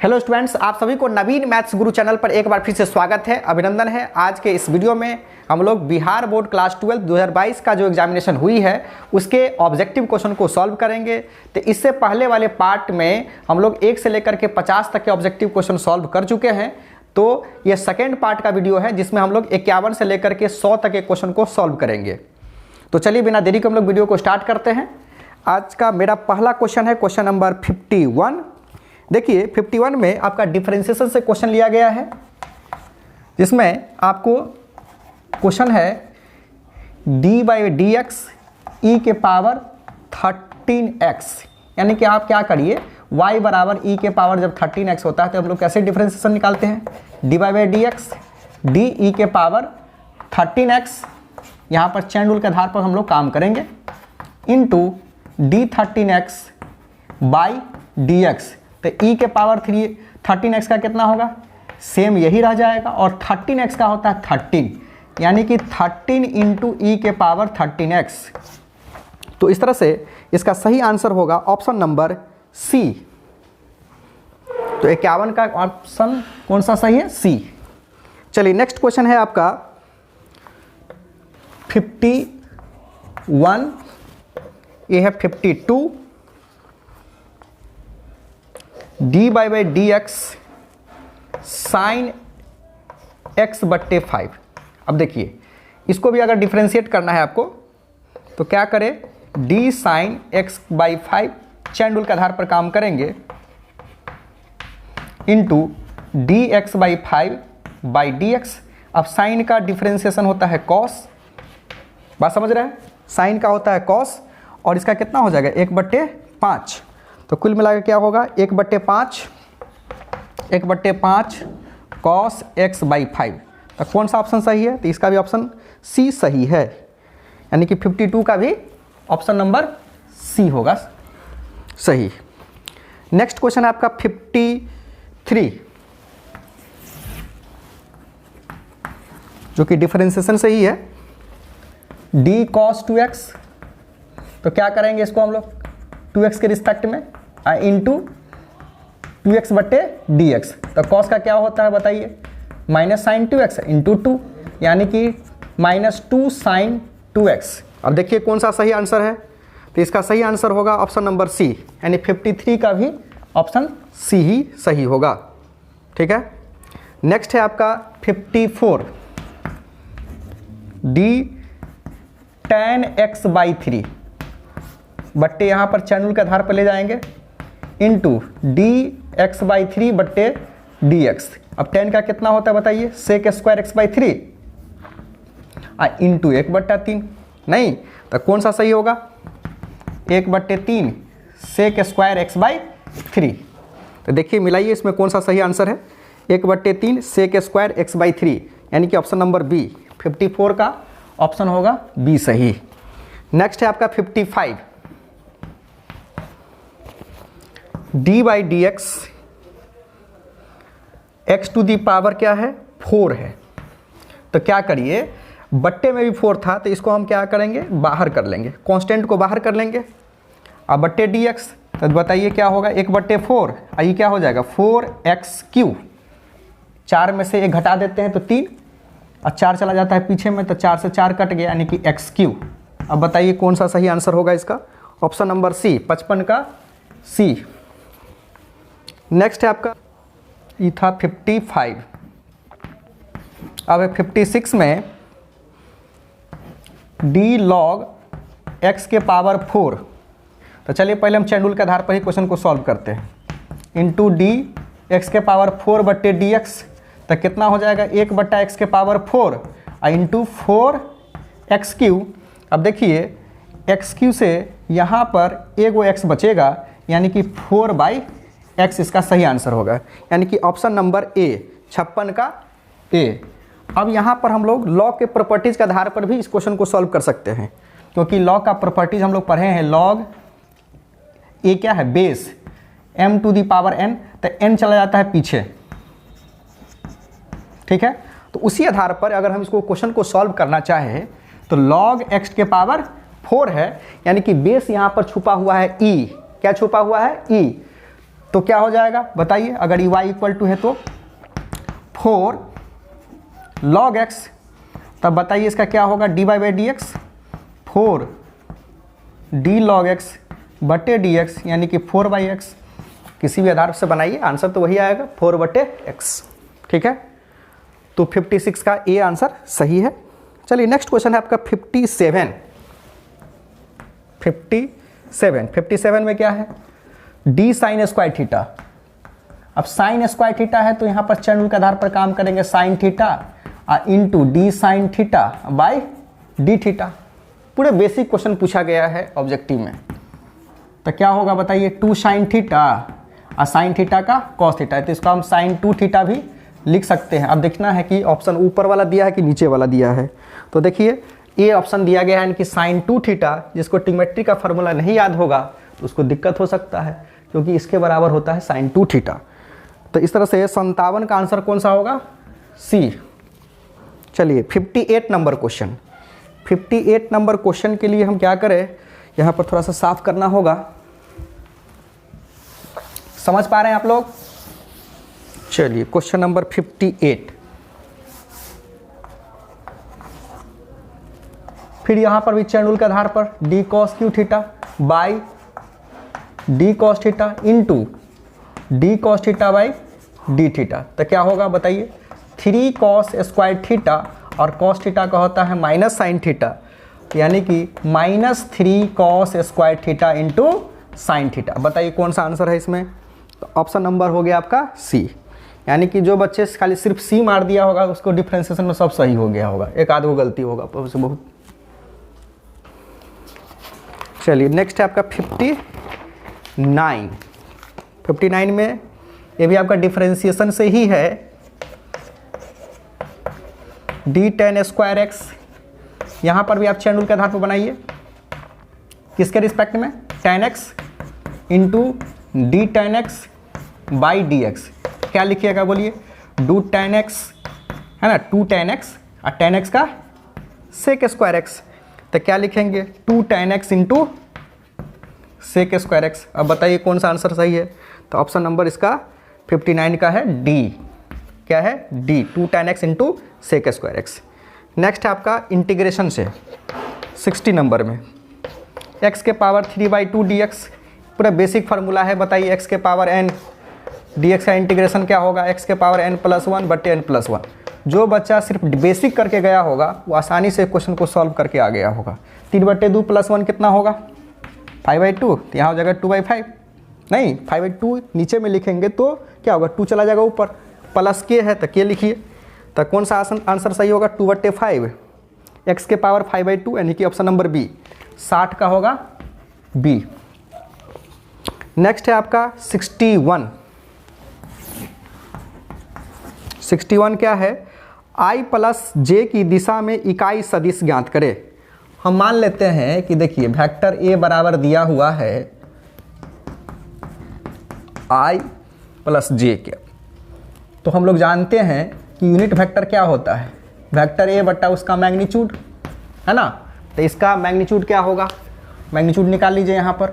Hello students, आप सभी को नवीन मैथ्स गुरु चैनल पर एक बार फिर से स्वागत है, अभिनंदन है। आज के इस वीडियो में हम लोग बिहार बोर्ड क्लास 12 2022 का जो एग्जामिनेशन हुई है उसके ऑब्जेक्टिव क्वेश्चन को सॉल्व करेंगे। तो इससे पहले वाले पार्ट में हम लोग 1 से लेकर के 50 तक के ऑब्जेक्टिव क्वेश्चन सॉल्व कर चुके हैं। तो ये सेकेंड पार्ट का वीडियो है जिसमें हम लोग 51 से लेकर के 100 तक के क्वेश्चन को सॉल्व करेंगे। तो चलिए बिना देरी के हम लोग वीडियो को स्टार्ट करते हैं। आज का मेरा पहला क्वेश्चन है क्वेश्चन नंबर 51। देखिए 51 में आपका डिफरेंशिएशन से क्वेश्चन लिया गया है, जिसमें आपको क्वेश्चन है d/dx e के पावर 13x, यानी कि आप क्या करिए y बराबर e के पावर जब 13x होता है तो हम लोग कैसे डिफरेंशिएशन निकालते हैं, d/dx d e के पावर 13x, यहाँ पर चेन रूल के आधार पर हम लोग काम करेंगे, इंटू d13x बाई dx। तो e के पावर 13x का कितना होगा, सेम यही रह जाएगा, और 13x का होता है 13, यानी कि 13 इंटू ई के पावर 13x। तो इस तरह से इसका सही आंसर होगा ऑप्शन नंबर सी। तो 51 का ऑप्शन कौन सा सही है, सी। चलिए नेक्स्ट क्वेश्चन है आपका 51, ये है 52, d/dx साइन x/5। अब देखिए इसको भी अगर डिफरेंशिएट करना है आपको तो क्या करें, d sign x/5 chain rule के आधार पर काम करेंगे, इंटू dx/5 बाई dx। अब साइन का डिफरेंशिएशन होता है cos, बात समझ रहे हैं, साइन का होता है cos, और इसका कितना हो जाएगा 1/5। तो कुल मिलाकर क्या होगा 1/5 cos x/5। तो कौन सा ऑप्शन सही है, तो इसका भी ऑप्शन सी सही है, यानी कि 52 का भी ऑप्शन नंबर सी होगा सही। नेक्स्ट क्वेश्चन है आपका 53, जो कि डिफरेंशिएशन से ही है, d cos 2x। तो क्या करेंगे इसको हम लोग 2x के रिस्पेक्ट में इंटू 2x/dx। तो cos का क्या होता है बताइए, माइनस साइन 2x इंटू 2, यानी कि -2 साइन 2x। अब देखिए कौन सा सही आंसर है, तो इसका सही आंसर होगा ऑप्शन नंबर सी, यानी 53 का भी ऑप्शन सी ही सही होगा। ठीक है, नेक्स्ट है आपका 54, d tan x/3 बट्टे यहाँ पर चैन रूल के आधार पर ले जाएंगे, इंटू dx/3 बट्टे dx। अब tan का कितना होता है बताइए, सेक स्क्वायर x/3 इंटू 1/3। नहीं तो कौन सा सही होगा, 1/3 सेक स्क्वायर x/3। तो देखिए मिलाइए इसमें कौन सा सही आंसर है, 1/3 सेक स्क्वायर x/3, यानी कि ऑप्शन नंबर बी 54 का ऑप्शन होगा बी सही। नेक्स्ट है आपका 55, d/dx x to the power क्या है 4 है। तो क्या करिए, बट्टे में भी 4 था तो इसको हम क्या करेंगे, बाहर कर लेंगे, कांस्टेंट को बाहर कर लेंगे। अब बट्टे dx, तो बताइए क्या होगा 1/4, ये क्या हो जाएगा 4x3। 4 में से 1 घटा देते हैं तो 3, और 4 चला जाता है पीछे में तो 4 से 4 कट गया, यानी कि x3। अब बताइए कौन सा सही आंसर होगा इसका, ऑप्शन नंबर सी 55 का सी। नेक्स्ट है आपका ये था 55। अब 56 में d log x के पावर 4। तो चलिए पहले हम चैन रूल के आधार पर ही क्वेश्चन को सॉल्व करते हैं, इंटू d x के पावर 4/dx। तो कितना हो जाएगा 1/x के पावर 4 इंटू 4x3। अब देखिए x3 से यहाँ पर एगो x बचेगा, यानी कि 4/x इसका सही आंसर होगा, यानी कि ऑप्शन नंबर ए 56 का ए। अब यहाँ पर हम लोग लॉग के प्रॉपर्टीज़ के आधार पर भी इस क्वेश्चन को सॉल्व कर सकते हैं, क्योंकि लॉग का प्रॉपर्टीज़ हम लोग पढ़े हैं, लॉग ए क्या है base m to the power n, तो n चला जाता है पीछे। ठीक है, तो उसी आधार पर अगर हम इसको क्वेश्चन को सॉल्व करना चाहें तो log x के पावर 4 है, यानी कि बेस यहाँ पर छुपा हुआ है e। क्या छुपा हुआ है e, तो क्या हो जाएगा बताइए, अगर y इक्वल टू है तो 4 log x, तब बताइए इसका क्या होगा, dy by d x 4 d log x बटे डी एक्स, यानी कि 4 बाई एक्स। किसी भी आधार से बनाइए, आंसर तो वही आएगा 4 बटे एक्स। ठीक है, तो 56 का ए आंसर सही है। चलिए नेक्स्ट क्वेश्चन है आपका 57 में क्या है, डी साइन स्क्वायर थीटा। अब साइन स्क्वायर थीटा है तो यहाँ पर चैन रूल के आधार पर काम करेंगे, sine theta into D sine theta by D theta. पूरे बेसिक क्वेश्चन पूछा गया है ऑब्जेक्टिव में। तो क्या होगा बताइए, 2 साइन थीटा और साइन थीटा का कॉस थीटा है, तो इसको हम साइन 2 थीटा भी लिख सकते हैं। अब देखना है कि ऑप्शन ऊपर वाला दिया है कि नीचे वाला दिया है। तो देखिए ये ऑप्शन दिया गया है यानी कि साइन 2 थीटा, जिसको ट्रिग्नोमेट्री का फार्मूला नहीं याद होगा तो उसको दिक्कत हो सकता है, क्योंकि इसके बराबर होता है साइन 2 थीटा। तो इस तरह से 57 का आंसर कौन सा होगा, सी। चलिए 58 नंबर क्वेश्चन। 58 नंबर क्वेश्चन के लिए हम क्या करें, यहाँ पर थोड़ा सा साफ करना होगा। समझ पा रहे हैं आप लोग? चलिए क्वेश्चन नंबर 58। फिर यहाँ पर भी चैन रूल के आधार पर D cos Q theta by D cos theta into D cos theta by D theta. तो क्या होगा बताइए, 3 कॉस स्क्वायर थीटा और कॉस थीटा का होता है माइनस साइन थीटा, यानी कि -3 cos square theta into sine theta. बताइए कौन सा आंसर है इसमें, तो ऑप्शन नंबर हो गया आपका सी। यानी कि जो बच्चे खाली सिर्फ सी मार दिया होगा उसको डिफ्रेंसिएशन में सब सही हो गया होगा, एक आध वो गलती होगा उससे बहुत। चलिए नेक्स्ट है आपका 59 में, ये भी आपका डिफ्रेंसिएशन से ही है। डी टेन स्क्वायर एक्स, यहाँ पर भी आप चैन रूल के आधार पर बनाइए, किसके रिस्पेक्ट में, tan x into d tan x by d x. क्या लिखिएगा बोलिए, डू टेन एक्स है ना, 2 टेन एक्स और टेन एक्स का सेक स्क्वायर एक्स। तो क्या लिखेंगे, 2 tan x into sec square x. अब बताइए कौन सा आंसर सही है, तो ऑप्शन नंबर इसका 59 का है डी। क्या है, d, 2 tan x into sec square x. Next है आपका इंटीग्रेशन से 60 नंबर में, x के पावर 3/2 dx। पूरा बेसिक फार्मूला है, बताइए x के पावर n dx का इंटीग्रेशन क्या होगा, x के पावर n+1 बटे n+1। जो बच्चा सिर्फ बेसिक करके गया होगा वो आसानी से क्वेश्चन को सॉल्व करके आ गया होगा। 3/2 + 1 कितना होगा, 5/2। तो यहाँ हो जाएगा 2/5, नहीं 5/2 नीचे में लिखेंगे तो क्या होगा, 2 चला जाएगा ऊपर, प्लस के है तो के लिखिए। तो कौन सा आंसर सही होगा, 2/5, x के पावर 5/2 यानी कि ऑप्शन नंबर बी, 60 का होगा बी। नेक्स्ट है आपका 61 क्या है, i + j की दिशा में इकाई सदिश ज्ञात करें। हम मान लेते हैं कि देखिए वेक्टर a बराबर दिया हुआ है i + j के, तो हम लोग जानते हैं कि यूनिट वेक्टर क्या होता है, वेक्टर a बटा उसका मैग्नीट्यूड है ना। तो इसका मैग्नीट्यूड क्या होगा, मैग्नीट्यूड निकाल लीजिए यहाँ पर,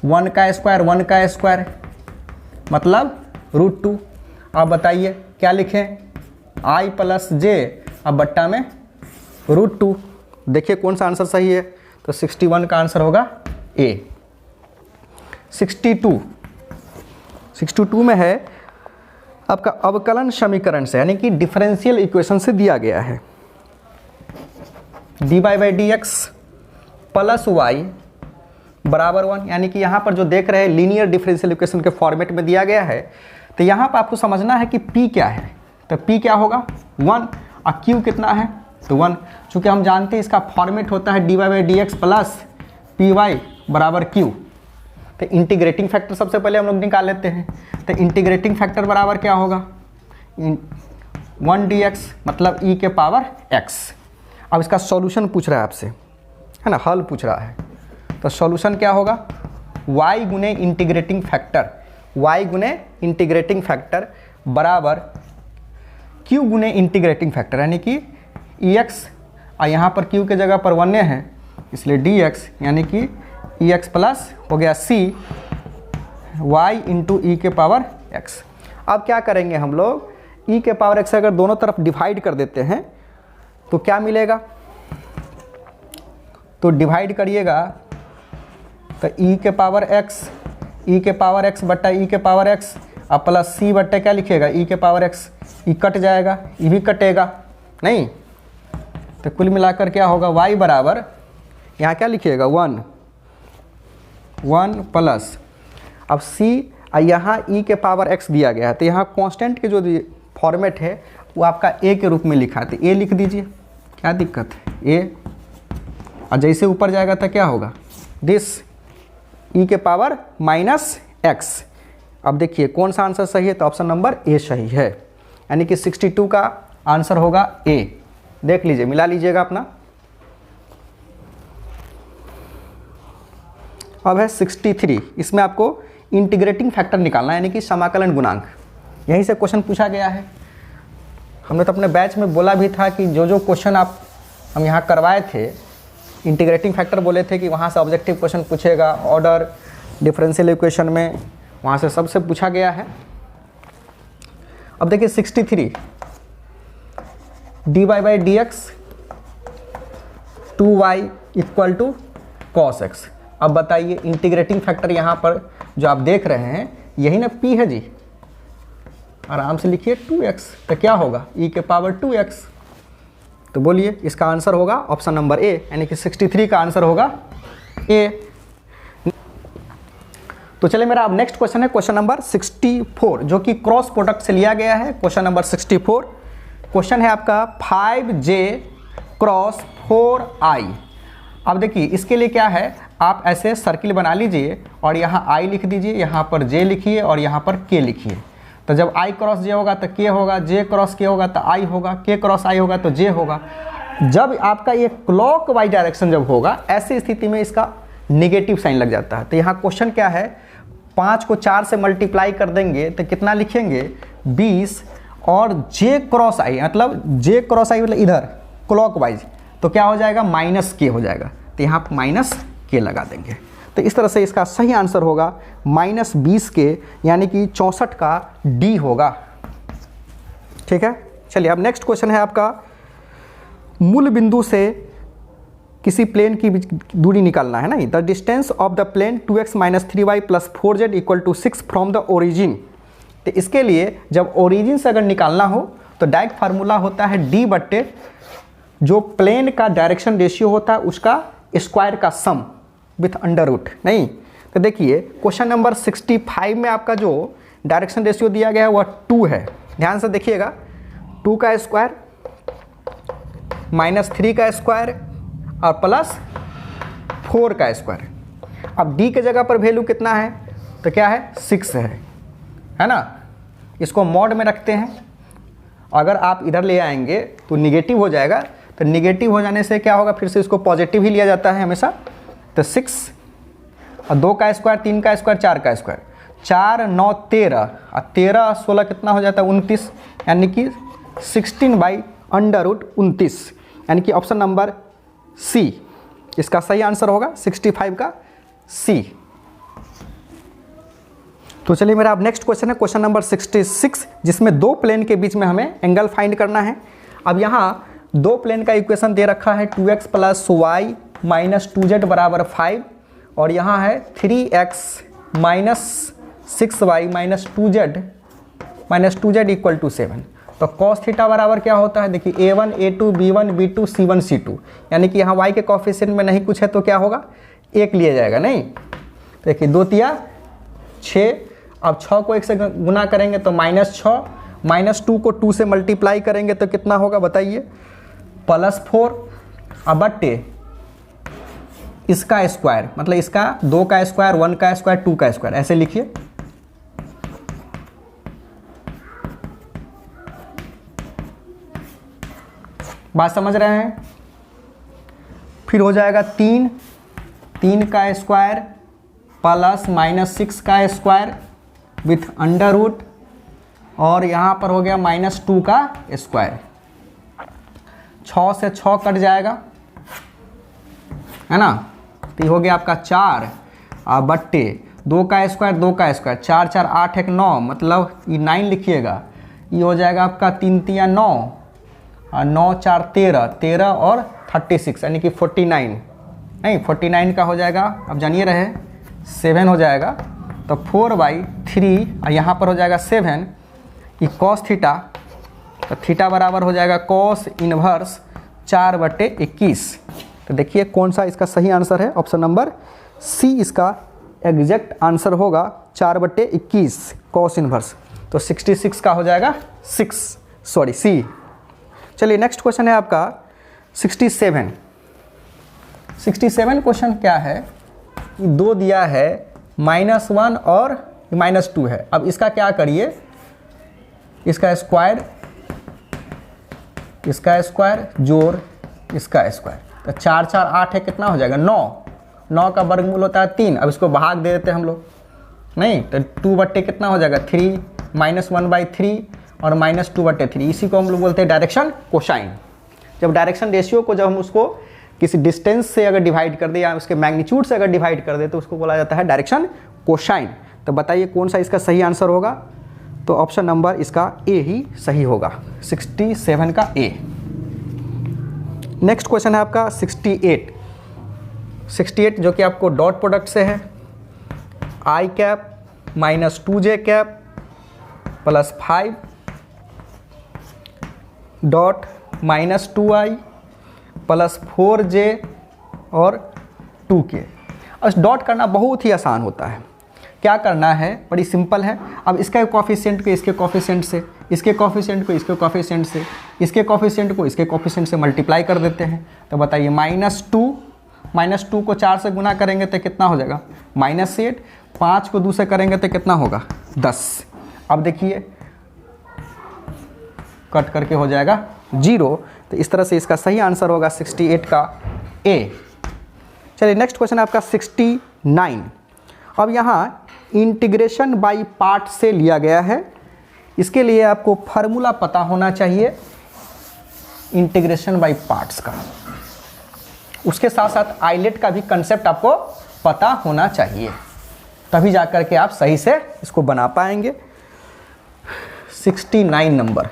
1 का स्क्वायर मतलब √2। अब बताइए क्या लिखें, i + j अब बट्टा में √2। देखिए कौन सा आंसर सही है, तो 61 का आंसर होगा ए। 62 में है आपका अवकलन समीकरण से, यानी कि डिफरेंशियल इक्वेशन से दिया गया है, dy/dx + y बराबर 1। यानी कि यहाँ पर जो देख रहे हैं लीनियर डिफरेंशियल इक्वेशन के फॉर्मेट में दिया गया है। तो यहाँ पर आपको समझना है कि p क्या है, तो p क्या होगा 1 और q कितना है, तो 1। चूँकि हम जानते हैं इसका फॉर्मेट होता है dy/dx + py बराबर q। तो इंटीग्रेटिंग फैक्टर सबसे पहले हम लोग निकाल लेते हैं। तो इंटीग्रेटिंग फैक्टर बराबर क्या होगा, 1 dx मतलब e के पावर x। अब इसका सॉल्यूशन पूछ रहा है आपसे, है ना, हल पूछ रहा है। तो सॉल्यूशन क्या होगा, y गुने इंटीग्रेटिंग फैक्टर बराबर q गुने इंटीग्रेटिंग फैक्टर, यानी कि ex और यहाँ पर q के जगह पर 1 है इसलिए dx, यानी कि ex प्लस हो गया c y इंटू ई के पावर x। अब क्या करेंगे हम लोग, e के पावर x अगर दोनों तरफ डिवाइड कर देते हैं तो क्या मिलेगा, तो डिवाइड करिएगा तो e के पावर x बट्टा e के पावर x अब प्लस c बट्टे क्या लिखिएगा e के पावर x, e कट जाएगा, e भी कटेगा नहीं, तो कुल मिलाकर क्या होगा y बराबर यहाँ क्या लिखिएगा 1 प्लस अब c यहाँ e के पावर x दिया गया है तो यहाँ कांस्टेंट के जो फॉर्मेट है वो आपका a के रूप में लिखा है, तो a लिख दीजिए, क्या दिक्कत है a, और जैसे ऊपर जाएगा तो क्या होगा दिस e के पावर माइनस x। अब देखिए कौन सा आंसर सही है, तो ऑप्शन नंबर ए सही है, यानी कि 62 का आंसर होगा ए। देख लीजिए, मिला लीजिएगा अपना। अब है 63, इसमें आपको इंटीग्रेटिंग फैक्टर निकालना है, यानी कि समाकलन गुणांक। यहीं से क्वेश्चन पूछा गया है। हमने तो अपने बैच में बोला भी था कि जो क्वेश्चन हम यहाँ करवाए थे इंटीग्रेटिंग फैक्टर बोले थे कि वहाँ से ऑब्जेक्टिव क्वेश्चन पूछेगा, ऑर्डर डिफरेंशियल इक्वेशन में वहाँ से सबसे पूछा गया है। अब देखिए 63 dy/dx 2y = cos x। अब बताइए इंटीग्रेटिंग फैक्टर यहाँ पर जो आप देख रहे हैं यही ना p है जी, आराम से लिखिए 2x, तो क्या होगा e के पावर 2x। तो बोलिए इसका आंसर होगा ऑप्शन नंबर ए, यानी कि 63 का आंसर होगा ए। तो चलिए मेरा अब नेक्स्ट क्वेश्चन है क्वेश्चन नंबर 64, जो कि क्रॉस प्रोडक्ट से लिया गया है। क्वेश्चन नंबर 64 क्वेश्चन है आपका 5j क्रॉस 4i। अब देखिए इसके लिए क्या है, आप ऐसे सर्किल बना लीजिए और यहाँ i लिख दीजिए, यहाँ पर j लिखिए और यहाँ पर k लिखिए। तो जब i क्रॉस j होगा तो k होगा, j क्रॉस k होगा तो i होगा, k क्रॉस i होगा तो j होगा। जब आपका ये क्लॉकवाइज डायरेक्शन जब होगा, ऐसी स्थिति में इसका निगेटिव साइन लग जाता है। तो यहाँ क्वेश्चन क्या है, 5 को 4 से मल्टीप्लाई कर देंगे तो कितना लिखेंगे 20, और j क्रॉस i मतलब इधर क्लॉकवाइज, तो क्या हो जाएगा -k हो जाएगा। तो यहाँ पर -k लगा देंगे। तो इस तरह से इसका सही आंसर होगा -20k, यानी कि 64 का डी होगा। ठीक है, चलिए अब नेक्स्ट क्वेश्चन है आपका, मूल बिंदु से किसी प्लेन की दूरी निकालना है ना। The distance of the plane 2x - 3y + 4z = 6 from the origin. तो इसके लिए जब ओरिजिन से अगर निकालना हो तो डायरेक्ट फार्मूला होता है d बट्टे जो प्लेन का डायरेक्शन रेशियो होता है उसका स्क्वायर का सम विथ अंडर रूट। नहीं, तो देखिए क्वेश्चन नंबर 65 में आपका जो डायरेक्शन रेशियो दिया गया है वह 2 है। ध्यान से देखिएगा, 2 का स्क्वायर -3 का स्क्वायर और प्लस 4 का स्क्वायर। अब d के जगह पर वैल्यू कितना है, तो क्या है 6 है ना। इसको मॉड में रखते हैं, अगर आप इधर ले आएंगे तो निगेटिव हो जाएगा। तो निगेटिव हो जाने से क्या होगा, फिर से इसको पॉजिटिव ही लिया जाता है हमेशा। तो 6 और 2 का स्क्वायर, 3 का स्क्वायर, 4 का स्क्वायर, 4 9 13 और 13 16 कितना हो जाता है 29, यानी कि 16/√29, यानी कि ऑप्शन नंबर सी इसका सही आंसर होगा, 65 का सी। तो चलिए मेरा अब नेक्स्ट क्वेश्चन है क्वेश्चन नंबर 66, जिसमें दो प्लेन के बीच में हमें एंगल फाइंड करना है। अब यहाँ दो प्लेन का इक्वेशन दे रखा है 2x + y - 2z = 5, और यहाँ है 3x - 6y - 2z = 7। तो cos थीटा बराबर क्या होता है, देखिए a1 a2 b1 b2 c1 c2, यानी कि यहाँ y के कोफिशिएंट में नहीं कुछ है तो क्या होगा 1 लिया जाएगा। नहीं, देखिए 2 तिया 6, अब 6 को 1 से गुना करेंगे तो -6, -2 को 2 से मल्टीप्लाई करेंगे तो कितना होगा बताइए +4, अब बट्टे इसका स्क्वायर, मतलब इसका 2 का स्क्वायर, 1 का स्क्वायर, 2 का स्क्वायर, ऐसे लिखिए। बात समझ रहे हैं। फिर हो जाएगा 3 का स्क्वायर प्लस -6 का स्क्वायर विथ अंडर रूट, और यहाँ पर हो गया -2 का स्क्वायर। 6 से 6 कट जाएगा, है ना, तो ये हो गया आपका 4 बट्टे 2 का स्क्वायर 2 का स्क्वायर, 4 4 8 1 9, मतलब ये 9 लिखिएगा, ये हो जाएगा आपका 3 3 9 और 9 4 13, 13 और 36 यानी कि 49, नहीं 49 का हो जाएगा, अब जानिए रहे 7 हो जाएगा, तो 4/3 और यहाँ पर हो जाएगा 7, ये कॉस थीटा, तो थीटा बराबर हो जाएगा कॉस इनवर्स 4/21। तो देखिए कौन सा इसका सही आंसर है, ऑप्शन नंबर सी इसका एग्जैक्ट आंसर होगा 4/21 कॉस इनवर्स, तो 66 का हो जाएगा सी। चलिए नेक्स्ट क्वेश्चन है आपका 67। 67 क्वेश्चन क्या है, 2 दिया है, -1 और -2 है। अब इसका क्या करिए, इसका स्क्वायर जोड़ इसका स्क्वायर, तो 4 4 8 है, कितना हो जाएगा 9 का वर्गमूल होता है 3। अब इसको भाग दे देते हैं हम लोग, नहीं तो 2 कितना हो जाएगा 3, -1/3 और -2/3, इसी को हम लोग बोलते हैं डायरेक्शन कोसाइन। जब डायरेक्शन रेशियो को जब हम उसको किसी डिस्टेंस से अगर डिवाइड कर दे या उसके मैग्नीट्यूड से अगर डिवाइड कर दे तो उसको बोला जाता है डायरेक्शन कोसाइन। तो बताइए कौन सा इसका सही आंसर होगा, तो ऑप्शन नंबर इसका ए ही सही होगा, 67 का ए। नेक्स्ट क्वेश्चन है आपका 68 जो कि आपको डॉट प्रोडक्ट से है, i cap -2j cap +5 dot -2i +4j और 2k। अब डॉट करना बहुत ही आसान होता है, क्या करना है, बड़ी सिंपल है। अब इसका कॉफिशिएंट को इसके कॉफिशिएंट से, इसके कॉफिशिएंट को इसके कॉफिशिएंट से, इसके कॉफिशिएंट को इसके कॉफिशिएंट से मल्टीप्लाई कर देते हैं। तो बताइए -2 को 4 से गुना करेंगे तो कितना हो जाएगा -8, 5 को 2 से करेंगे तो कितना होगा 10। अब देखिए कट करके हो जाएगा 0, तो इस तरह से इसका सही आंसर होगा 68 का ए। चलिए नेक्स्ट क्वेश्चन है आपका 69। अब यहाँ इंटीग्रेशन बाय पार्ट से लिया गया है, इसके लिए आपको फार्मूला पता होना चाहिए इंटीग्रेशन बाय पार्ट्स का, उसके साथ साथ आइलेट का भी कंसेप्ट आपको पता होना चाहिए, तभी जाकर के आप सही से इसको बना पाएंगे। 69 नंबर,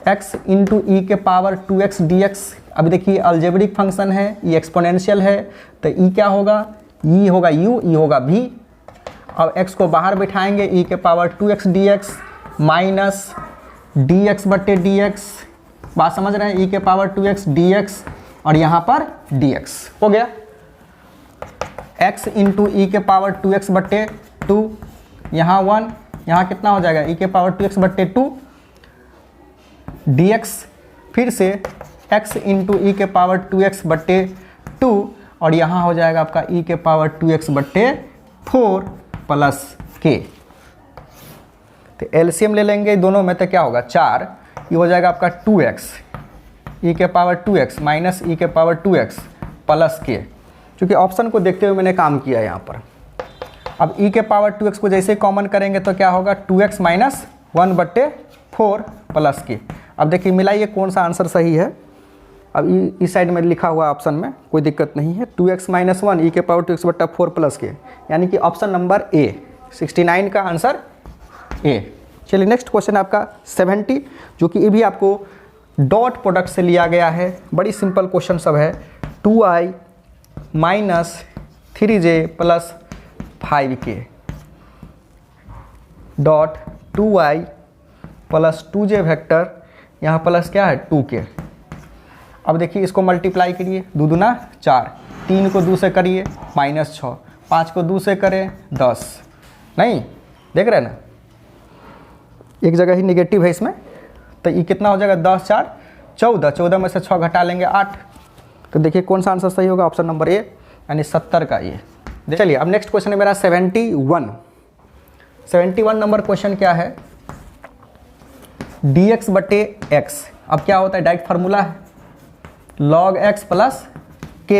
x इंटू ई के पावर 2x dx। अब देखिए अलजेब्रिक फंक्शन है, ये एक्सपोनेंशियल है, तो e क्या होगा, e होगा u, e होगा v। अब x को बाहर बिठाएंगे, e के power 2x dx minus dx/dx, बात समझ रहे हैं, e के पावर 2x dx और यहाँ पर dx हो गया। x इंटू ई के पावर 2x/2, यहाँ 1, यहाँ कितना हो जाएगा e के पावर 2x/2 dx, फिर से x इंटू ई के पावर 2x/2 और यहाँ हो जाएगा आपका e के पावर 2x/4 प्लस k। तो एलसीएम ले लेंगे दोनों में तो क्या होगा 4, ये हो जाएगा आपका 2x e के पावर 2x माइनस ई के पावर 2x प्लस k। क्योंकि ऑप्शन को देखते हुए मैंने काम किया यहाँ पर। अब e के पावर 2x को जैसे कॉमन करेंगे तो क्या होगा 2x माइनस 1/4 प्लस k। अब देखिए मिलाइए कौन सा आंसर सही है। अब इस साइड में लिखा हुआ ऑप्शन में कोई दिक्कत नहीं है, 2x माइनस 1 ई के पावर 2x/4 प्लस के, यानी कि ऑप्शन नंबर ए 69 का आंसर ए। चलिए नेक्स्ट क्वेश्चन आपका 70, जो कि ये भी आपको डॉट प्रोडक्ट से लिया गया है, बड़ी सिंपल क्वेश्चन सब है। 2i minus 3j plus 5k dot 2i plus 2j vector, यहाँ प्लस क्या है 2k। अब देखिए इसको मल्टीप्लाई करिए, 2 दूना 4, 3 को 2 से करिए -6, 5 को 2 से करें 10, नहीं देख रहे हैं ना, एक जगह ही निगेटिव है इसमें, तो ये कितना हो जाएगा 10 4 14, 14 में से 6 घटा लेंगे 8। तो देखिए कौन सा आंसर सही होगा, ऑप्शन नंबर ए यानी 70 का ये। चलिए अब नेक्स्ट क्वेश्चन है मेरा 71 नंबर क्वेश्चन क्या है, dx/x। अब क्या होता है, डायरेक्ट फार्मूला है log x प्लस k,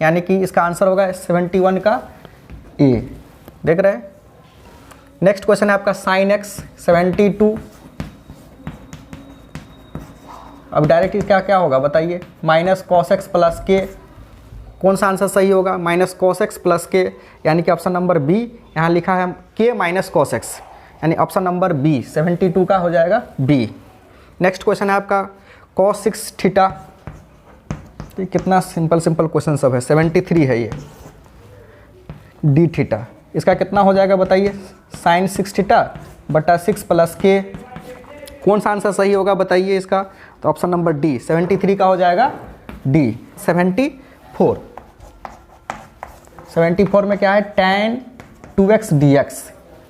यानी कि इसका आंसर होगा 71 का ए। देख रहे हैं। नेक्स्ट क्वेश्चन है आपका sin x 72। अब डायरेक्ट इसका क्या होगा बताइए, minus cos x plus k कौन सा आंसर सही होगा, माइनस कॉस एक्स प्लस के, यानी कि ऑप्शन नंबर बी। यहाँ लिखा है के माइनस कॉस एक्स, यानी ऑप्शन नंबर बी 72 का हो जाएगा बी। नेक्स्ट क्वेश्चन है आपका कॉस 6 थीटा। तो कितना सिंपल क्वेश्चन सब है, 73 है ये डी थीटा। इसका कितना हो जाएगा बताइए, साइन 6 थीटा बटा 6 प्लस के। कौन सा आंसर सही होगा बताइए इसका, तो ऑप्शन नंबर डी 73 का हो जाएगा डी। 74 में क्या है, tan 2x dx।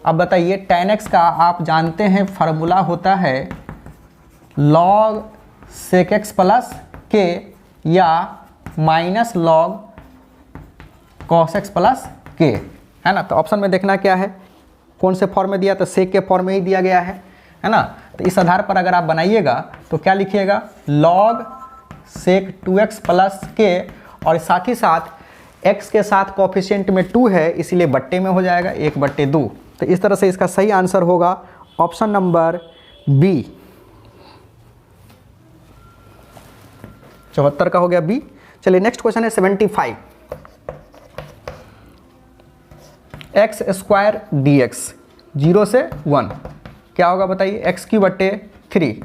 अब बताइए tan x का आप जानते हैं फार्मूला होता है log sec x प्लस के या minus log cos x plus के, है ना। तो ऑप्शन में देखना क्या है, कौन से फॉर्म में दिया, तो सेक के फॉर्म में ही दिया गया है ना। तो इस आधार पर अगर आप बनाइएगा तो क्या लिखिएगा, log sec 2x प्लस के, और साथ ही साथ x के साथ कोफिशिएंट में 2 है इसलिए बट्टे में हो जाएगा 1/2। तो इस तरह से इसका सही आंसर होगा ऑप्शन नंबर बी। 74 का हो गया बी। चलिए नेक्स्ट क्वेश्चन है 75। एक्स स्क्वायर डी एक्स 0 से 1 क्या होगा बताइए, एक्स क्यू बट्टे 3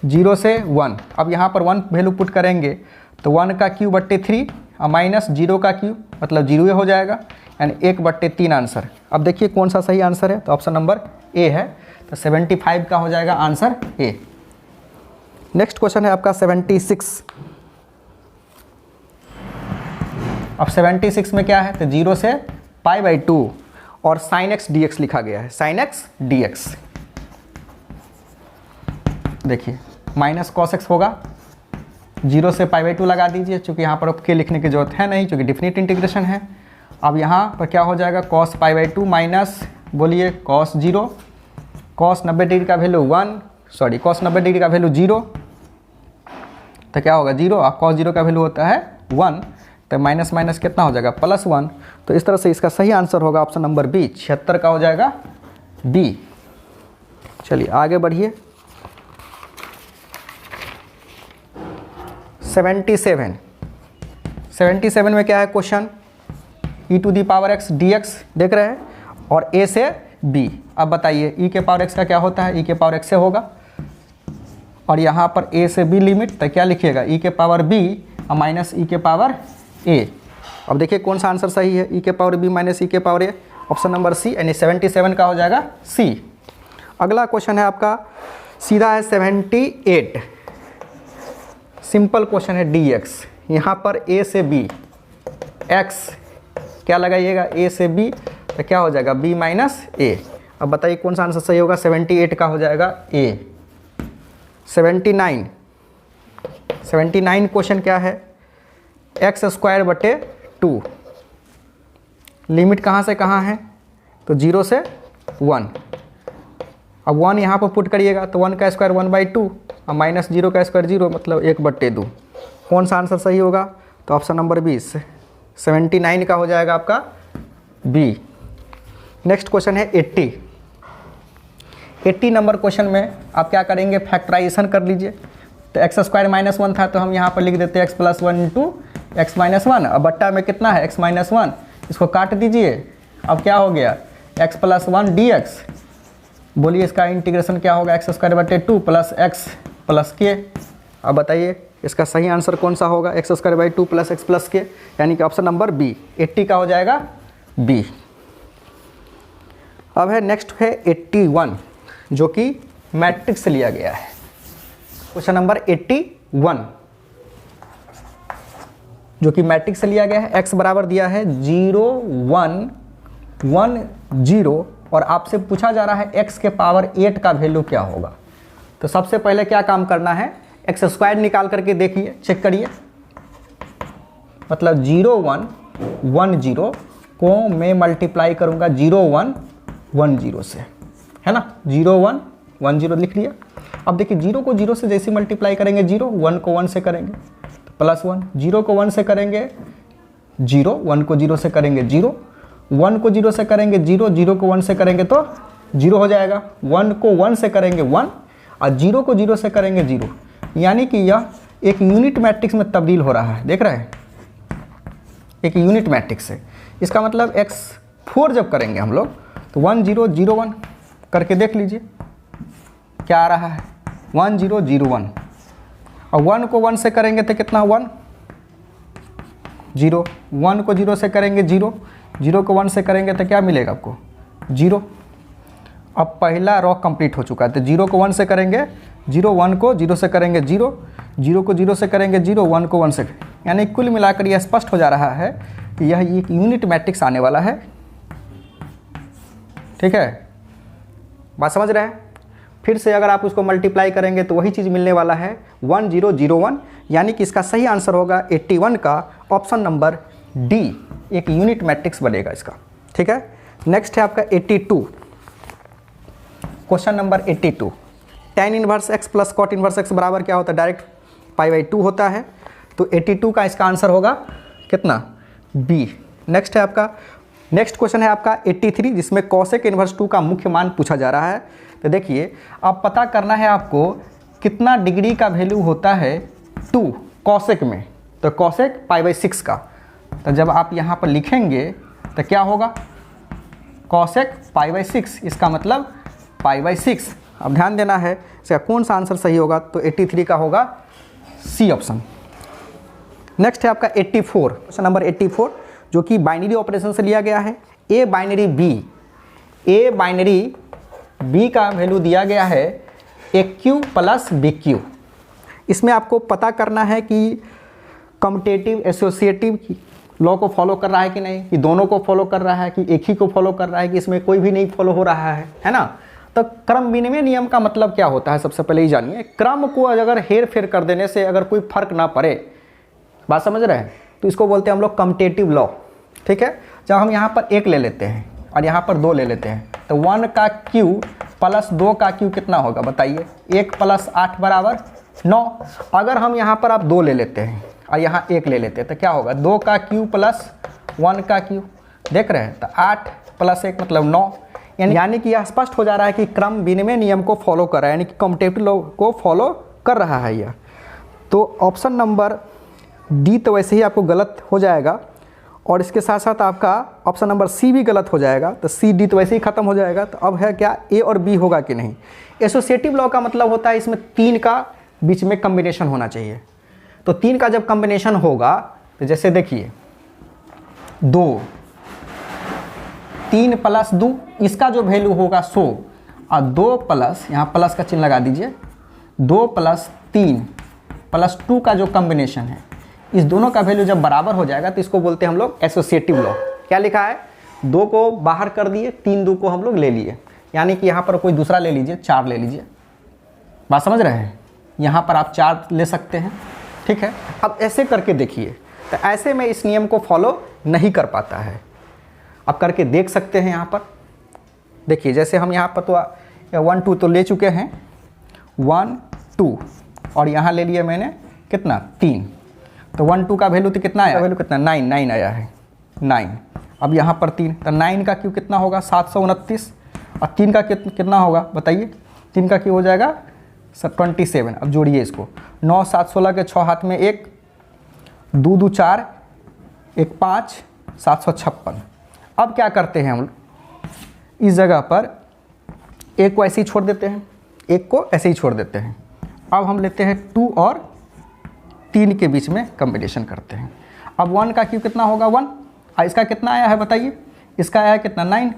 0 से 1। अब यहाँ पर 1 वैल्यू पुट करेंगे तो 1 का क्यू बट्टे 3 और माइनस 0 का क्यू मतलब 0 हो जाएगा, यानी 1/3 आंसर। अब देखिए कौन सा सही आंसर है, तो ऑप्शन नंबर ए है। तो 75 का हो जाएगा आंसर ए। नेक्स्ट क्वेश्चन है आपका 76। अब 76 में क्या है, तो 0 से π/2 और sin x dx लिखा गया है, sin x dx। देखिए माइनस cos x होगा, 0 से π/2 लगा दीजिए, चूँकि यहाँ पर के लिखने की जरूरत है नहीं क्योंकि डिफिनिट इंटीग्रेशन है। अब यहाँ पर क्या हो जाएगा, cos π/2 माइनस बोलिए cos 0, cos 90 डिग्री का वैल्यू 1, सॉरी cos 90 डिग्री का वैल्यू 0, तो क्या होगा 0, और cos 0 का वैल्यू होता है 1, तो माइनस माइनस कितना हो जाएगा +1। तो इस तरह से इसका सही आंसर होगा ऑप्शन नंबर बी, 76 का हो जाएगा बी। चलिए आगे बढ़िए। 77 में क्या है क्वेश्चन, e⁻x dx देख रहे हैं और a से b। अब बताइए e⁻x का क्या होता है, e⁻x से होगा, और यहाँ पर a से b लिमिट, तो क्या लिखिएगा e⁻b और माइनस e⁻a। अब देखिए कौन सा आंसर सही है, e⁻b minus e⁻a, option number C, यानी 77 का हो जाएगा सी। अगला क्वेश्चन है आपका सीधा है 78। सिंपल क्वेश्चन है dx। यहाँ पर a से b, x क्या लगाइएगा, a से b, तो क्या हो जाएगा b माइनस a। अब बताइए कौन सा आंसर सही होगा, 78 का हो जाएगा a। 79 क्वेश्चन क्या है, x² बटे 2, लिमिट कहाँ से कहाँ है, तो 0 से 1। अब 1 यहाँ पर पुट करिएगा तो 1 का स्क्वायर 1/2 और माइनस 0 का स्क्वायर 0 मतलब 1/2। कौन सा आंसर सही होगा, तो ऑप्शन नंबर 20 79 का हो जाएगा आपका बी। नेक्स्ट क्वेश्चन है 80 नंबर क्वेश्चन में आप क्या करेंगे, फैक्टराइजेशन कर लीजिए। तो x² -1 था तो हम यहाँ पर लिख देते हैं x + 1 × x - 1। अब बट्टा में कितना है x - 1, इसको काट दीजिए। अब क्या हो गया x + 1 dx, बोलिए इसका इंटीग्रेशन क्या होगा, x² बटे 2 प्लस x प्लस के। अब बताइए इसका सही आंसर कौन सा होगा, x² 2 प्लस x प्लस के, यानी कि ऑप्शन नंबर बी 80 का हो जाएगा बी। अब है नेक्स्ट है 81 जो कि मैट्रिक्स से लिया गया है। क्वेश्चन नंबर 81 जो कि मैट्रिक्स से लिया गया है। x बराबर दिया है 0 1 1 0 और आपसे पूछा जा रहा है x के पावर 8 का वैल्यू क्या होगा। तो सबसे पहले क्या काम करना है, x² निकाल करके देखिए, चेक करिए। मतलब 0 1 1 0 को मैं मल्टीप्लाई करूंगा 0 1 1 0 से, है ना। 0 1 1 0 लिख लिया। अब देखिए 0 को 0 से जैसे मल्टीप्लाई करेंगे 0, 1 को 1 से करेंगे तो +1, 0 को 1 से करेंगे 0, 1 को 0 से करेंगे 0, 1 को 0 से करेंगे 0, 0 को 1 से करेंगे तो 0 हो जाएगा। 1 को 1 से करेंगे 1 और 0 को 0 से करेंगे 0, यानी कि यह एक यूनिट मैट्रिक्स में तब्दील हो रहा है, देख रहे हैं। एक यूनिट मैट्रिक्स है। इसका मतलब x4 जब करेंगे हम लोग तो 1 0 0 1 करके देख लीजिए क्या आ रहा है, 1 0 0 1, और 1 को 1 से करेंगे तो कितना 1 0, 1 को 0 से करेंगे 0, 0 को 1 से करेंगे तो क्या मिलेगा आपको 0। अब पहला रॉ कंप्लीट हो चुका है, तो 0 को 1 से करेंगे 0, 1 को 0 से करेंगे 0, 0 को 0 से करेंगे 0, 1 को 1 से, यानी कुल मिलाकर यह स्पष्ट हो जा रहा है कि यह एक यूनिट मैट्रिक्स आने वाला है। ठीक है, बात समझ रहे हैं। फिर से अगर आप उसको मल्टीप्लाई करेंगे तो वही चीज़ मिलने वाला है 1 0 0 1, यानी कि इसका सही आंसर होगा 81 का ऑप्शन नंबर डी, एक यूनिट मैट्रिक्स बनेगा इसका। ठीक है, नेक्स्ट है आपका 82, question number 82। tan inverse x plus cot inverse x बराबर क्या होता है, डायरेक्ट π/2 होता है, तो 82 का इसका आंसर होगा कितना बी। नेक्स्ट है आपका, नेक्स्ट क्वेश्चन है आपका 83, जिसमें cosec इनवर्स 2 का मुख्य मान पूछा जा रहा है। तो देखिए अब पता करना है आपको कितना डिग्री का वैल्यू होता है 2 cosec में, तो cosec π/6 का, तो जब आप यहाँ पर लिखेंगे तो क्या होगा cosec π/6, इसका मतलब π/6। अब ध्यान देना है इसका कौन सा आंसर सही होगा, तो 83 का होगा सी ऑप्शन। नेक्स्ट है आपका 84, क्वेश्चन नंबर 84, जो कि बाइनरी ऑपरेशन से लिया गया है। ए बाइनरी बी का वैल्यू दिया गया है AQ प्लस BQ। इसमें आपको पता करना है कि कम्यूटेटिव एसोसिएटिव लॉ को फॉलो कर रहा है कि नहीं, कि दोनों को फॉलो कर रहा है, कि एक ही को फॉलो कर रहा है, कि इसमें कोई भी नहीं फॉलो हो रहा है ना। तो क्रम विनिमय नियम का मतलब क्या होता है, सबसे पहले ही जानिए। क्रम को अगर हेर फेर कर देने से अगर कोई फर्क ना पड़े, बात समझ रहे हैं, तो इसको बोलते हैं हम लोग कम्यूटेटिव लॉ। ठीक है, जब हम यहाँ पर 1 ले लेते हैं और यहाँ पर 2 ले लेते हैं, तो 1 का Q प्लस 2 का Q कितना होगा बताइए, 1 प्लस 8 बराबर 9। अगर हम यहाँ पर आप 2 ले लेते हैं और यहाँ 1 ले लेते हैं तो क्या होगा, 2 का Q प्लस 1 का Q, देख रहे हैं, तो 8 प्लस 1 मतलब 9। यानी कि यह स्पष्ट हो जा रहा है कि क्रम विनिमय नियम को फॉलो कर रहा है, यानी कि कम्यूटेटिव लॉ को फॉलो कर रहा है यह। तो ऑप्शन नंबर डी तो वैसे ही आपको गलत हो जाएगा, और इसके साथ साथ आपका ऑप्शन नंबर सी भी गलत हो जाएगा, तो सी डी तो वैसे ही खत्म हो जाएगा। तो अब है क्या, ए और बी होगा कि नहीं। एसोसिएटिव लॉ का मतलब होता है इसमें 3 का बीच में कम्बिनेशन होना चाहिए। तो 3 का जब कम्बिनेशन होगा तो जैसे देखिए 2, 3 प्लस 2, इसका जो वैल्यू होगा 100, और 2 प्लस, यहाँ प्लस का चिन्ह लगा दीजिए, 2 प्लस 3 प्लस 2 का जो कम्बिनेशन है, इस दोनों का वैल्यू जब बराबर हो जाएगा तो इसको बोलते हैं हम लोग एसोसिएटिव लॉ। क्या लिखा है, 2 को बाहर कर दिए, 3 2 को हम लोग ले लिए, यानी कि यहाँ पर कोई दूसरा ले लीजिए, 4 ले लीजिए। बात समझ रहे हैं, यहाँ पर आप 4 ले सकते हैं। ठीक है, अब ऐसे करके देखिए, तो ऐसे में इस नियम को फॉलो नहीं कर पाता है। अब करके देख सकते हैं, यहाँ पर देखिए, जैसे हम यहाँ पर तो 1 2 तो ले चुके हैं, 1 2, और यहाँ ले लिया मैंने कितना 3, तो 1 2 का वैल्यू तो कितना आया, वैल्यू कितना 9 आया है 9। अब यहाँ पर 3, तो 9 का Q कितना होगा 729, और 3 का कितना होगा बताइए, 3 का Q हो जाएगा 27। अब जोड़िए इसको, 9 7 16 के 6 हाथ में 1, 2 2 4, 1 5, 756। अब क्या करते हैं हम इस जगह पर 1 को ऐसे ही छोड़ देते हैं, 1 को ऐसे ही छोड़ देते हैं। अब हम लेते हैं 2 और 3 के बीच में कम्बिनेशन करते हैं। अब 1 का Q कितना होगा 1, और इसका कितना आया है बताइए, इसका आया है कितना 9,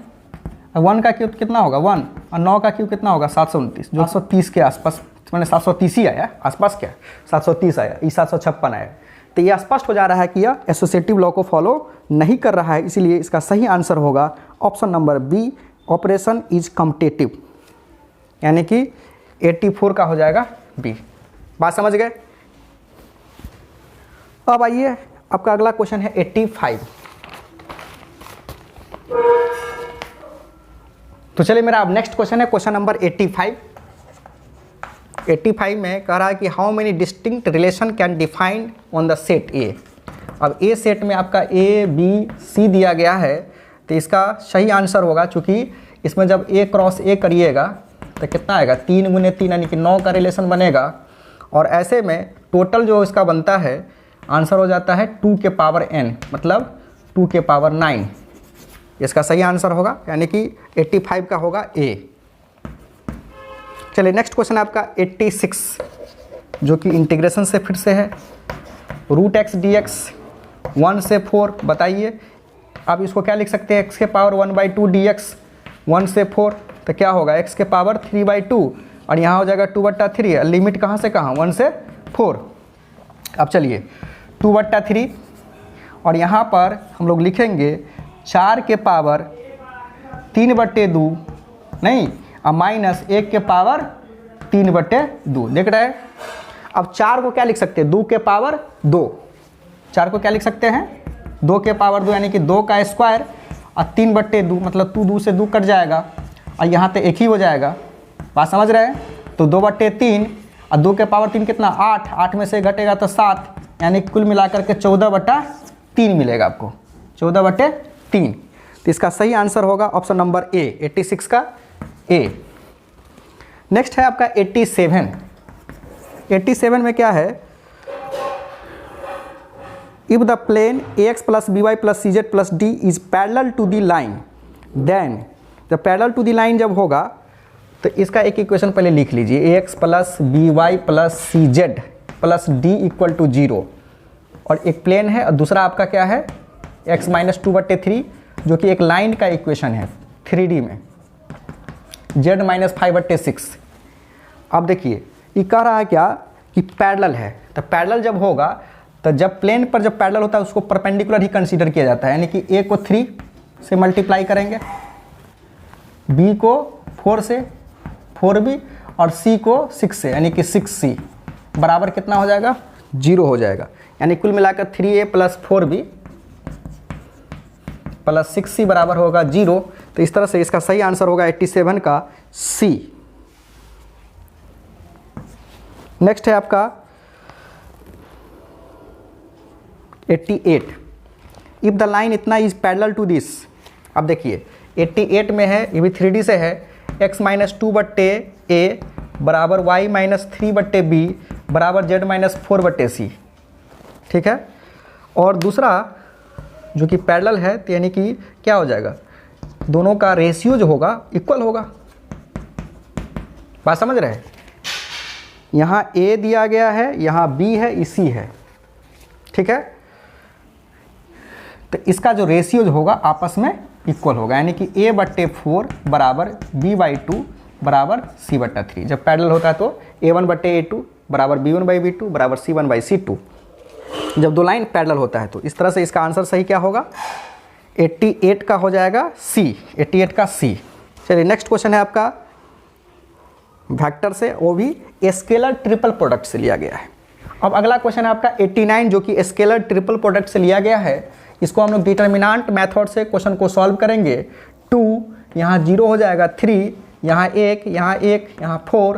1 का Q कितना होगा 1, और 9 का Q कितना होगा 729, जो 730 के आसपास, मैंने 730 ही आया, आसपास क्या 730 आया, ये 756 आया। तो यह स्पष्ट हो जा रहा है कि यह एसोसिएटिव लॉ को फॉलो नहीं कर रहा है, इसलिए इसका सही आंसर होगा option number B, operation is commutative, यानी कि 84 का हो जाएगा बी। बात समझ गए। अब आइए, आपका अगला क्वेश्चन है 85। तो चलिए, मेरा अब नेक्स्ट क्वेश्चन है क्वेश्चन नंबर 85। 85 में कह रहा है कि how many distinct relation can define on the set ए। अब ए सेट में आपका ए बी सी दिया गया है, तो इसका सही आंसर होगा, चूँकि इसमें जब ए क्रॉस ए करिएगा तो कितना आएगा 3 × 3 यानी कि 9 का रिलेशन बनेगा। और ऐसे में टोटल जो इसका बनता है आंसर हो जाता है 2 के पावर n, मतलब 2 के पावर 9 इसका सही आंसर होगा, यानी कि 85 का होगा ए। चलिए नेक्स्ट क्वेश्चन है आपका 86, जो कि इंटीग्रेशन से फिर से है। रूट एक्स डी एक्स 1 से 4, बताइए आप इसको क्या लिख सकते हैं, x के पावर 1/2 dx 1 से 4, तो क्या होगा x के पावर 3/2 और यहाँ हो जाएगा 2/3, लिमिट कहाँ से कहाँ 1 से 4। अब चलिए 2/3 और यहाँ पर हम लोग लिखेंगे 4 के पावर 3/2 नहीं, अब माइनस 1 के पावर 3/2, देख रहे हैं। अब 4 को क्या लिख सकते हैं, 2 के पावर 2, 4 को क्या लिख सकते हैं 2 के पावर 2, यानी कि 2 का स्क्वायर और 3/2, मतलब 2 से 2 कट जाएगा और यहाँ तो 1 ही हो जाएगा, बात समझ रहे हैं। तो 2/3 और 2 के पावर 3 कितना 8, 8 में से घटेगा तो 7, यानी कुल मिलाकर के 14/3 मिलेगा आपको, 14/3। तो इसका सही आंसर होगा ऑप्शन नंबर ए, 86 का ए। नेक्स्ट है आपका 87। 87 में क्या है, if the plane ax plus by plus cz plus d is parallel to the line, then जब पैरेलल टू द लाइन जब होगा तो इसका एक इक्वेशन पहले लिख लीजिए, ax plus b y plus c z plus d equal to 0, और एक प्लेन है और दूसरा आपका क्या है x माइनस 2/3, जो कि एक लाइन का इक्वेशन है 3D में, z माइनस 5/6। अब देखिए ये कह रहा है क्या कि पैरेलल है, तो पैरेलल जब होगा तो जब प्लेन पर जब पैरेलल होता है उसको परपेंडिकुलर ही कंसीडर किया जाता है, यानी कि a को 3 से मल्टीप्लाई करेंगे, b को 4 से 4b और c को 6 से, यानी कि 6c बराबर कितना हो जाएगा 0 हो जाएगा, यानी कुल मिलाकर 3a plus 4b plus 6c बराबर होगा 0। तो इस तरह से इसका सही आंसर होगा 87 का c। नेक्स्ट है आपका 88, इफ द लाइन इतना इज पैरेलल टू दिस। अब देखिए 88 में है, ये भी 3D से है, x माइनस 2/a बराबर y माइनस 3/b बराबर z माइनस 4/c, ठीक है। और दूसरा जो कि पैरेलल है, तो यानी कि क्या हो जाएगा, दोनों का रेशियो जो होगा इक्वल होगा, बात समझ रहे हैं। यहाँ a दिया गया है, यहाँ b है, c है, ठीक है। तो इसका जो रेशियो जो होगा आपस में इक्वल होगा, यानी कि a/4 बराबर b/2 बराबर c/3। जब पैरेलल होता है तो a1/a2 बराबर b1/b2 बराबर c1/c2, जब दो लाइन पैरेलल होता है तो इस तरह से इसका आंसर सही क्या होगा 88 का हो जाएगा c, 88 का c। चलिए नेक्स्ट क्वेश्चन है आपका वेक्टर से, वो भी स्केलर ट्रिपल प्रोडक्ट से लिया गया है। अब अगला क्वेश्चन है आपका 89, जो कि स्केलर ट्रिपल प्रोडक्ट से लिया गया है। इसको हम लोग डिटर्मिनेंट मेथड से क्वेश्चन को सॉल्व करेंगे। 2 यहाँ 0 हो जाएगा, 3 यहाँ 1, यहाँ 1, यहाँ 4,